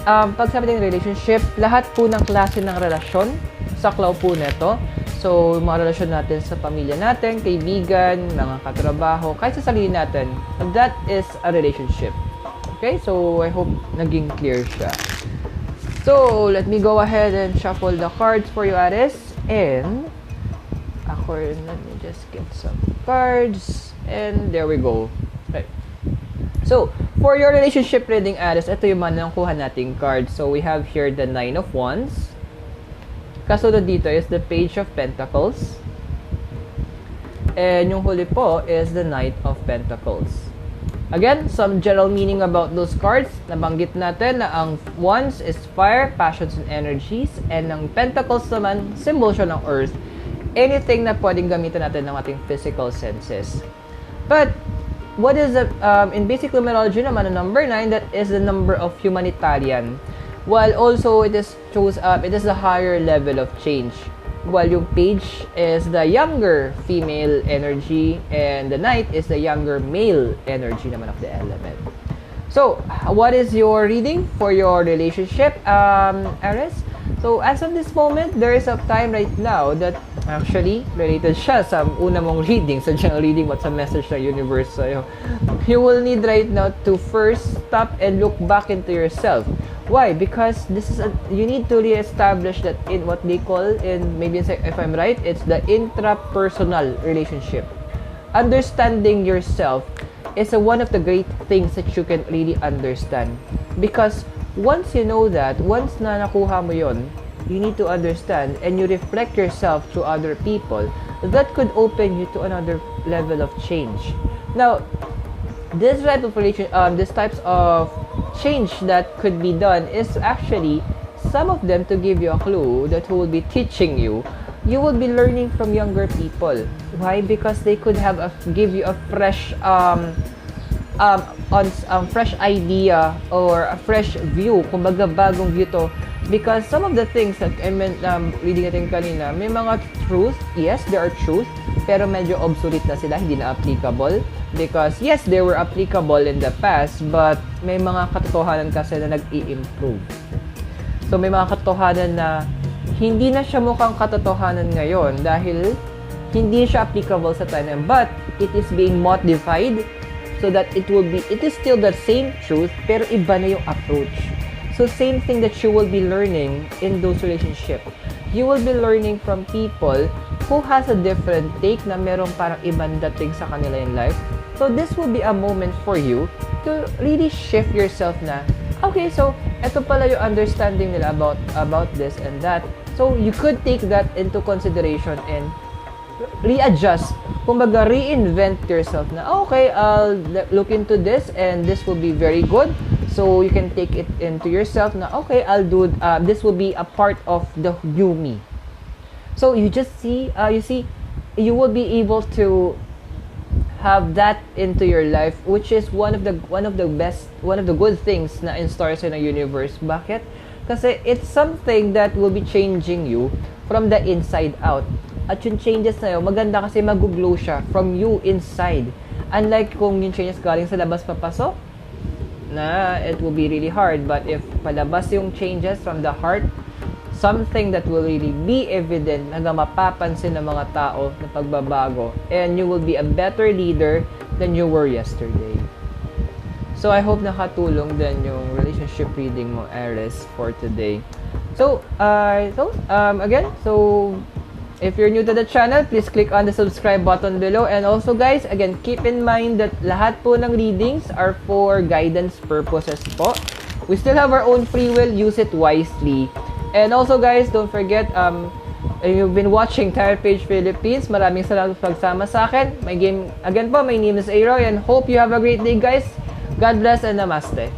Pag sabi natin relationship, lahat po ng klase ng relasyon, saklaw po neto. So, mga relasyon natin sa pamilya natin, kaibigan, mga katrabaho, kahit sa sarili natin, that is a relationship. Okay, so I hope naging clear siya. So, let me go ahead and shuffle the cards for you, Aries. And, let me just get some cards. And there we go. Okay. So, for your relationship reading, Aries, ito yung nakuha nating cards. So, we have here the Nine of Wands. Kasunod dito is the Page of Pentacles. And yung huli po is the Knight of Pentacles. Again, some general meaning about those cards. Nabanggit natin na ang Wands is fire, passions, and energies. And ang Pentacles naman, symbol siya ng earth. Anything na pwedeng gamitin natin ng ating physical senses. But, what is in basic numerology naman, the number 9, that is the number of humanitarian. While also, it is the higher level of change. While yung Page is the younger female energy and the Knight is the younger male energy naman of the element. So, what is your reading for your relationship, Aries? So, as of this moment, there is a time right now that actually related siya sa una mong reading, sa general reading, what's a message ng universe sa'yo. You will need right now to first stop and look back into yourself. Why? Because you need to reestablish that in what they call, maybe if I'm right, it's the intrapersonal relationship. Understanding yourself is one of the great things that you can really understand. Because once you know that, once na nakuha mo yon, you need to understand and you reflect yourself to other people, that could open you to another level of change. Now, this types of change that could be done is actually some of them, to give you a clue, that who will be teaching you will be learning from younger people. Why? Because they could give you a fresh fresh idea or a fresh view, kumbaga bagong view to. Because some of the things that reading natin kanina, may mga truth, yes, there are truth, pero medyo obsolete na sila, hindi na applicable. Because yes, they were applicable in the past, but may mga katotohanan kasi na nag-i-improve. So may mga katotohanan na hindi na siya mukhang katotohanan ngayon dahil hindi siya applicable sa time, but it is being modified so that it is still the same truth, pero iba na yung approach. So same thing that you will be learning in those relationships. You will be learning from people who has a different take na merong parang ibang dating sa kanila in life. So this will be a moment for you to really shift yourself na, okay, so ito pala yung understanding nila about this and that. So you could take that into consideration and readjust, kumbaga reinvent yourself na, okay, I'll look into this and this will be very good. So you can take it into yourself na, okay, I'll do, this will be a part of the new me. So you just see, you will be able to have that into your life, which is one of the good things na in stars in the universe. Bakit? Kasi it's something that will be changing you from the inside out. At yung changes na yun, maganda kasi mag-glow siya from you inside. Unlike kung yung changes galing sa labas papasok, na it will be really hard. But if palabas yung changes from the heart, something that will really be evident, hanggang mapapansin ng mga tao na pagbabago, and you will be a better leader than you were yesterday. So, I hope nakatulong din yung relationship reading mo, Aries, for today. So, again, if you're new to the channel, please click on the subscribe button below. And also, guys, again, keep in mind that lahat po ng readings are for guidance purposes po. We still have our own free will. Use it wisely. And also, guys, don't forget, if you've been watching Tarot Page Philippines, maraming salamat sa pagsama sa akin. My name is Aries, and hope you have a great day, guys. God bless and Namaste.